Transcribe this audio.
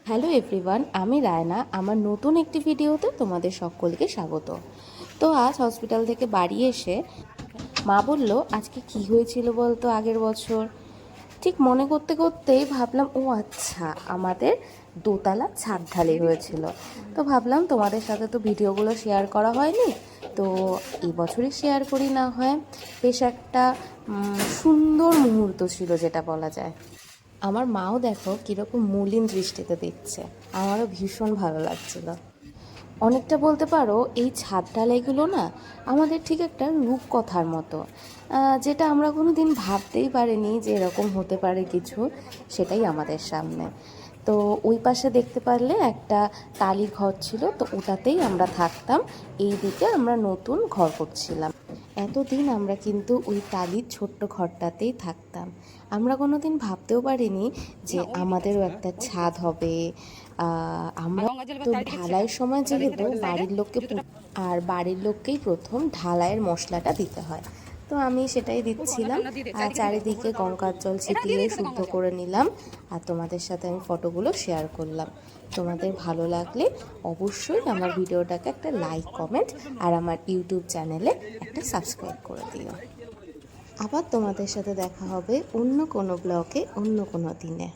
Hello everyone, আমি রায়না। আমার নতুন একটি ভিডিওতে তোমাদের সকলকে স্বাগত। তো আজ হসপিটাল থেকে বাড়ি এসে মা বলল, আজকে কি হয়েছিল বলতো আগের বছর। ঠিক মনে করতে করতেই ভাবলাম, ও আচ্ছা, আমাদের দোতলা ছাদ ঢালাই হয়েছিল। তো ভাবলাম তোমাদের সাথে তো ভিডিওগুলো শেয়ার করা হয়নি, তো এই বছরই শেয়ার করি না হয়। বেশ একটা সুন্দর মুহূর্ত ছিল যেটা বলা যায়। আমার মাও দেখো কীরকম মলিন দৃষ্টিতে দেখছে, আমারও ভীষণ ভালো লাগছিল। অনেকটা বলতে পারো এই ছাদ ঢালাইগুলো না আমাদের ঠিক একটা রূপকথার মতো, যেটা আমরা কোনো দিন ভাবতেই পারিনি যে এরকম হতে পারে কিছু, সেটাই আমাদের সামনে। তো ওই পাশে দেখতে পারলে একটা টালির ঘর ছিল, তো ওটাতেই আমরা থাকতাম। এই দিকে আমরা নতুন ঘর করছিলাম। এতদিন আমরা কিন্তু ওই টালির ছোট্ট ঘরটাতেই থাকতাম। আমরা কোনো দিন ভাবতেও পারিনি যে আমাদেরও একটা ছাদ হবে। আমরা তো ঢালাইয়ের সময় যেহেতু বাড়ির লোককেই প্রথম ঢালাইয়ের মশলাটা দিতে হয়, তো আমি সেটাই দিচ্ছিলাম। আর চারিদিকে গঙ্গার জল ছিটিয়ে শুদ্ধ করে নিলাম, আর তোমাদের সাথে আমি ফটোগুলো শেয়ার করলাম। তোমাদের ভালো লাগলে অবশ্যই আমার ভিডিওটাকে একটা লাইক, কমেন্ট আর আমার ইউটিউব চ্যানেলে একটা সাবস্ক্রাইব করে দিও। আবার তোমাদের সাথে দেখা হবে অন্য কোনো ব্লগে, অন্য কোনো দিনে।